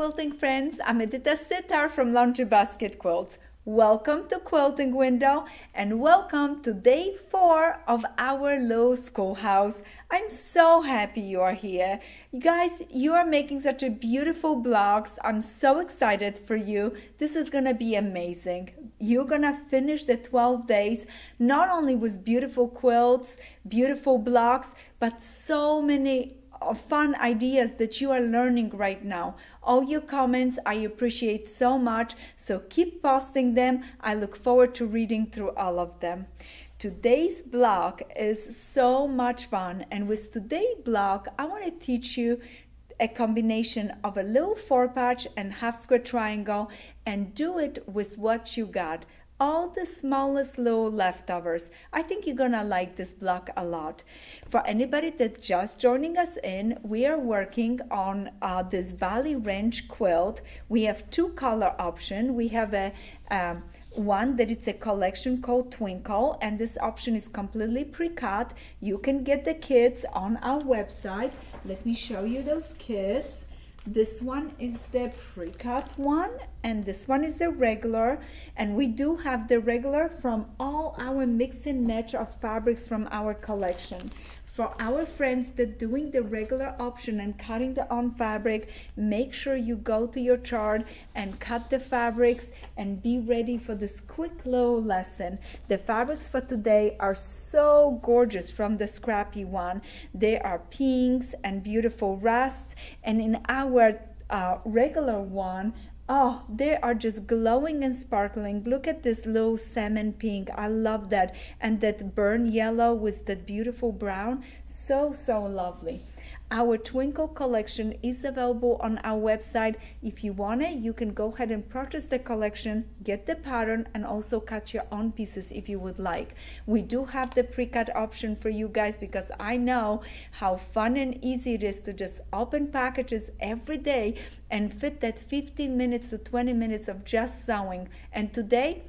quilting friends, I'm Edyta Sitar from Laundry Basket Quilts. Welcome to Quilting Window and welcome to day 4 of our Low Schoolhouse. I'm so happy you are here. You guys, you are making such a beautiful blogs. I'm so excited for you. This is gonna be amazing. You're gonna finish the 12 days not only with beautiful quilts, beautiful blocks, but so many fun ideas that you are learning right now. All your comments I appreciate so much, so keep posting them. I look forward to reading through all of them. Today's blog is so much fun, and with today's blog I want to teach you a combination of a little 4-patch and half square triangle, and do it with what you got. All the smallest little leftovers. I think you're gonna like this block a lot. For anybody that's just joining us in, we are working on this Valley Ranch quilt. We have 2 color options. We have a one that it's a collection called Twinkle, and this option is completely pre-cut. You can get the kits on our website. Let me show you those kits. This one is the pre-cut one, and this one is the regular, and we do have the regular from all our mix and match of fabrics from our collection. For our friends that doing the regular option and cutting the on fabric, make sure you go to your chart and cut the fabrics and be ready for this quick little lesson. The fabrics for today are so gorgeous from the scrappy one. They are pinks and beautiful rusts, and in our regular one, oh, they are just glowing and sparkling. Look at this little salmon pink. I love that. And that burnt yellow with that beautiful brown. So, so lovely. Our Twinkle collection is available on our website. If you want it, you can go ahead and purchase the collection, get the pattern, and also cut your own pieces if you would like. We do have the pre-cut option for you guys because I know how fun and easy it is to just open packages every day and fit that 15 minutes to 20 minutes of just sewing. And today,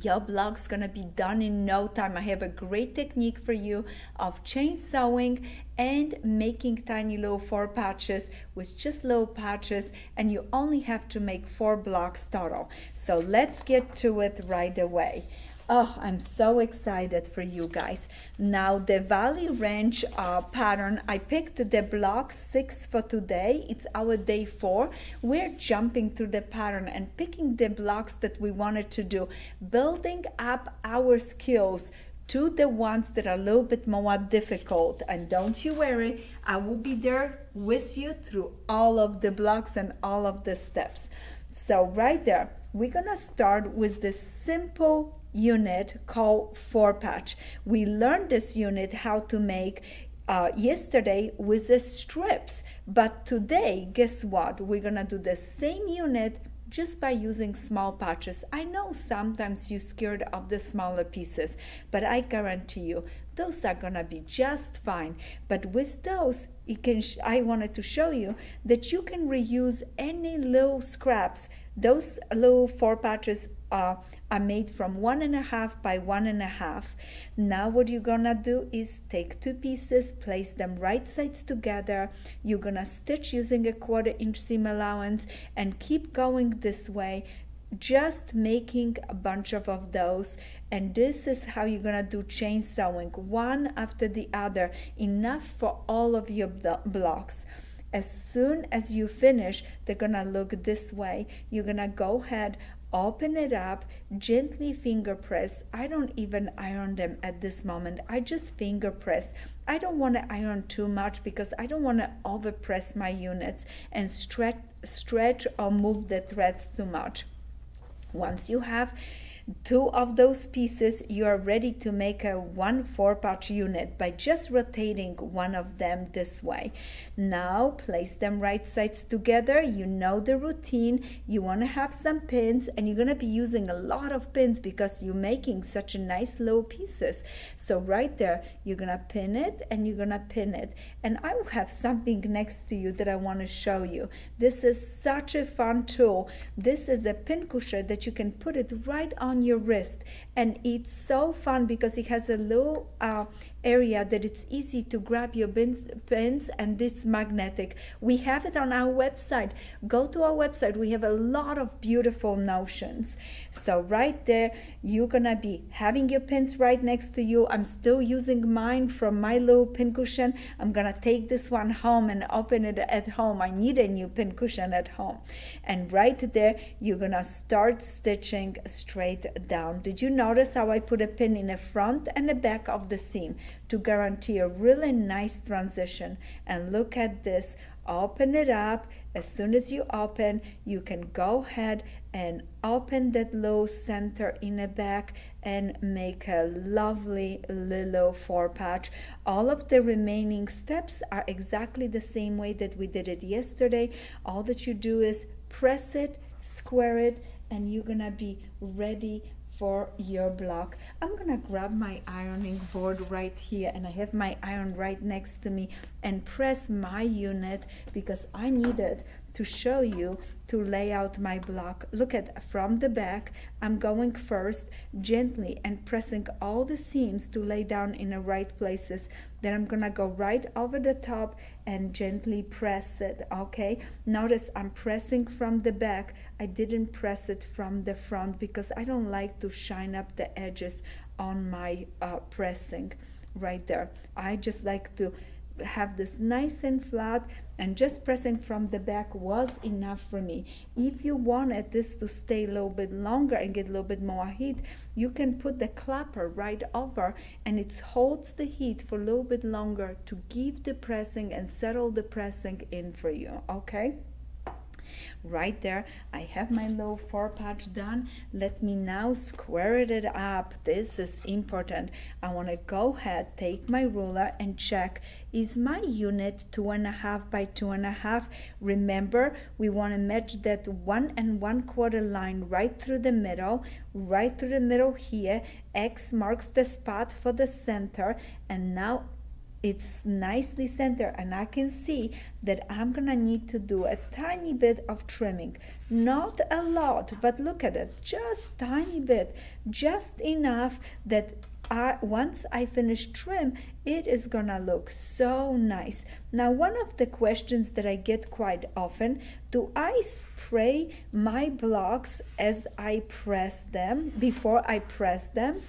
your blog's gonna be done in no time. I have a great technique for you of chain sewing and making tiny little 4 patches with just little patches, and you only have to make 4 blocks total. So let's get to it right away. Oh, I'm so excited for you guys. Now the Valley Ranch pattern, I picked the block 6 for today. It's our day 4. We're jumping through the pattern and picking the blocks that we wanted to do, building up our skills to the ones that are a little bit more difficult. And don't you worry, I will be there with you through all of the blocks and all of the steps. So right there, we're gonna start with this simple unit called 4-patch. We learned this unit how to make yesterday with the strips, but today, guess what? We're gonna do the same unit just by using small patches. I know sometimes you're scared of the smaller pieces, but I guarantee you those are gonna be just fine. But with those, I wanted to show you that you can reuse any little scraps. Those little 4 patches are made from 1.5 by 1.5. Now what you're gonna do is take 2 pieces, place them right sides together. You're gonna stitch using a 1/4 inch seam allowance and keep going this way, just making a bunch of those. And this is how you're gonna do chain sewing, one after the other, enough for all of your blocks. As soon as you finish, they're gonna look this way. You're gonna go ahead, open it up, gently finger press. I don't even iron them at this moment. I just finger press. I don't want to iron too much because I don't want to over press my units and stretch or move the threads too much. Once you have 2 of those pieces, you are ready to make a 1 4-patch unit by just rotating one of them this way. Now place them right sides together. You know the routine. You want to have some pins, and you're going to be using a lot of pins because you're making such a nice little pieces. So right there, you're going to pin it and you're going to pin it. And I will have something next to you that I want to show you. This is such a fun tool. This is a pin cushion that you can put it right on your wrist, and it's so fun because it has a little area that it's easy to grab your pins, and this magnetic. We have it on our website. Go to our website. We have a lot of beautiful notions. So right there, you're gonna be having your pins right next to you. I'm still using mine from my little pin cushion. I'm gonna take this one home and open it at home. I need a new pin cushion at home. And right there, you're gonna start stitching straight down. Did you notice how I put a pin in the front and the back of the seam to guarantee a really nice transition? And look at this. Open it up. As soon as you open, you can go ahead and open that low center in the back and make a lovely little 4-patch. All of the remaining steps are exactly the same way that we did it yesterday. All that you do is press it, square it, and you're gonna be ready for your block. I'm gonna grab my ironing board right here, and I have my iron right next to me, and press my unit because I needed to show you to lay out my block. Look at, from the back, I'm going first gently and pressing all the seams to lay down in the right places. Then I'm gonna go right over the top and gently press it, okay? Notice I'm pressing from the back. I didn't press it from the front because I don't like to shine up the edges on my pressing right there. I just like to have this nice and flat, and just pressing from the back was enough for me. If you wanted this to stay a little bit longer and get a little bit more heat, you can put the clapper right over, and it holds the heat for a little bit longer to give the pressing and settle the pressing in for you, okay? Right there, I have my little 4-patch done. Let me now square it up. This is important. I want to go ahead, take my ruler and check, is my unit 2.5 by 2.5? Remember, we want to match that 1 1/4 line right through the middle here. X marks the spot for the center, and now it's nicely centered, and I can see that I'm gonna need to do a tiny bit of trimming. Not a lot, but look at it, just tiny bit, just enough that once I finish trim, it is gonna look so nice. Now, one of the questions that I get quite often, do I spray my blocks as I press them, before I press them?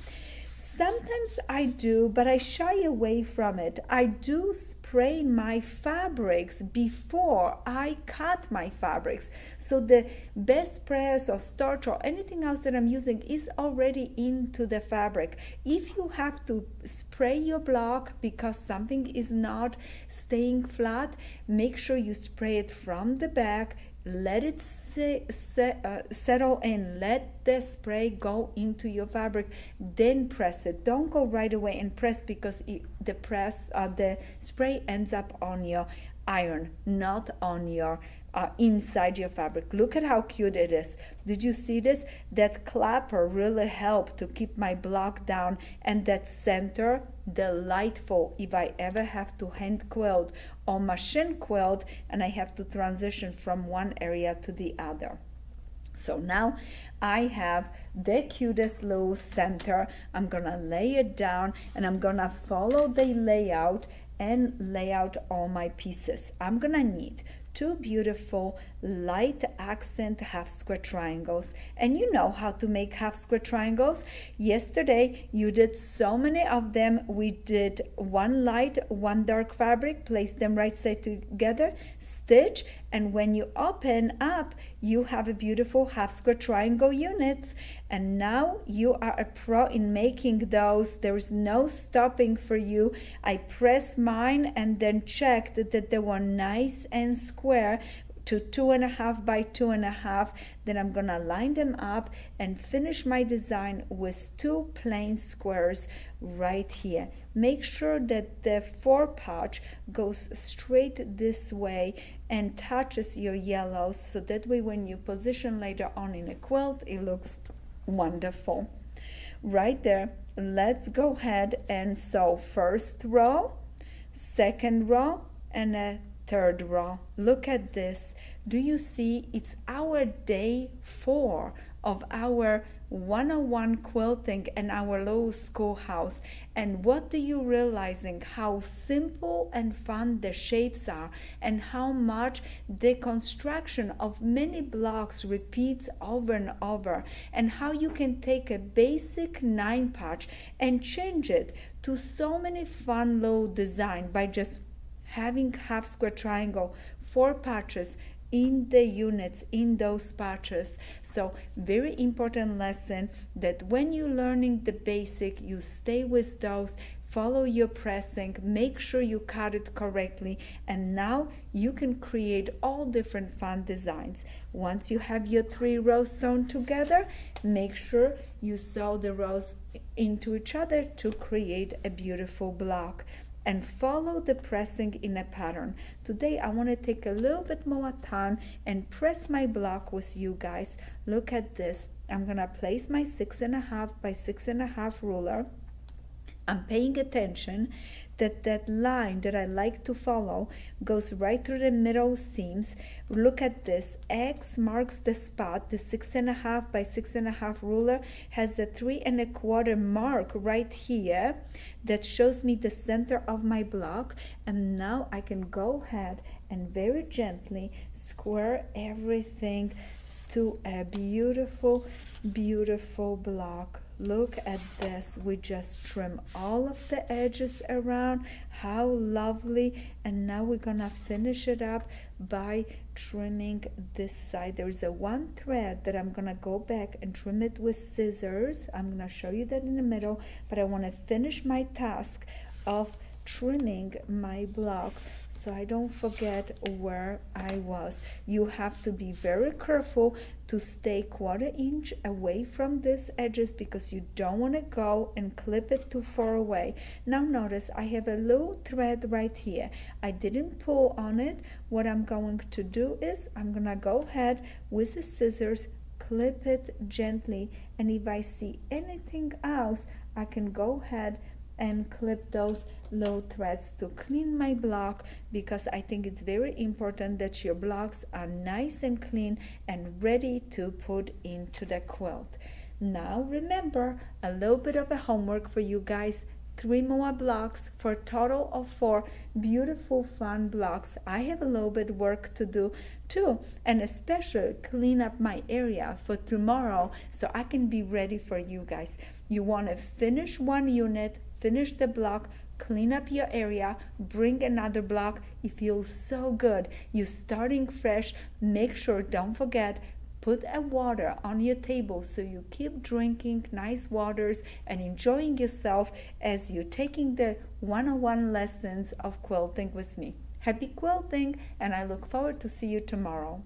Sometimes I do, but I shy away from it. I do spray my fabrics before I cut my fabrics. So the best press or starch or anything else that I'm using is already into the fabric. If you have to spray your block because something is not staying flat, make sure you spray it from the back. Let it settle in. Let the spray go into your fabric, then press it. Don't go right away and press, because the spray ends up on your iron, not on your inside your fabric. Look at how cute it is. Did you see this? That clapper really helped to keep my block down, and that center, delightful. If I ever have to hand quilt or machine quilt and I have to transition from one area to the other. So now I have the cutest little center. I'm gonna lay it down, and I'm gonna follow the layout and lay out all my pieces. I'm gonna need 2 beautiful light accent half square triangles, and you know how to make half square triangles. Yesterday you did so many of them. We did 1 light, 1 dark fabric, place them right side together, stitch, and when you open up, you have a beautiful half square triangle units. And now you are a pro in making those. There is no stopping for you. I pressed mine and then checked that they were nice and square to 2.5 by 2.5. Then I'm gonna line them up and finish my design with 2 plain squares right here. Make sure that the 4-patch goes straight this way and touches your yellows, so that way when you position later on in a quilt, it looks wonderful. Right there, let's go ahead and sew 1st row, 2nd row, and a 3rd row. Look at this. Do you see? It's our day 4 of our 101 quilting in our low schoolhouse. And what do you realizing how simple and fun the shapes are, and how much the construction of many blocks repeats over and over, and how you can take a basic 9 patch and change it to so many fun low design by just having half square triangle, 4 patches in the units, in those patches. So very important lesson that when you're learning the basic, you stay with those, follow your pressing, make sure you cut it correctly, and now you can create all different fun designs. Once you have your 3 rows sewn together, make sure you sew the rows into each other to create a beautiful block, and follow the pressing in a pattern. Today I want to take a little bit more time and press my block with you guys. Look at this. I'm gonna place my 6.5 by 6.5 ruler. I'm paying attention that that line that I like to follow goes right through the middle seams. Look at this. X marks the spot. The 6.5 by 6.5 ruler has the 3.25 mark right here that shows me the center of my block. And now I can go ahead and very gently square everything to a beautiful, beautiful block. Look at this. We just trim all of the edges around. How lovely. And now we're gonna finish it up by trimming this side. There's a 1 thread that I'm gonna go back and trim it with scissors. I'm gonna show you that in the middle, but I want to finish my task of trimming my block so I don't forget where I was. You have to be very careful to stay 1/4 inch away from these edges because you don't want to go and clip it too far away. Now notice I have a little thread right here. I didn't pull on it. What I'm going to do is I'm gonna go ahead with the scissors, clip it gently, and if I see anything else, I can go ahead and clip those low threads to clean my block, because I think it's very important that your blocks are nice and clean and ready to put into the quilt. Now remember, a little bit of a homework for you guys. 3 more blocks for a total of 4 beautiful fun blocks. I have a little bit work to do too, and especially clean up my area for tomorrow so I can be ready for you guys. You want to finish 1 unit, finish the block, clean up your area, bring another block. It feels so good. You're starting fresh. Make sure, don't forget, put a water on your table so you keep drinking nice waters and enjoying yourself as you're taking the 101 lessons of quilting with me. Happy quilting, and I look forward to see you tomorrow.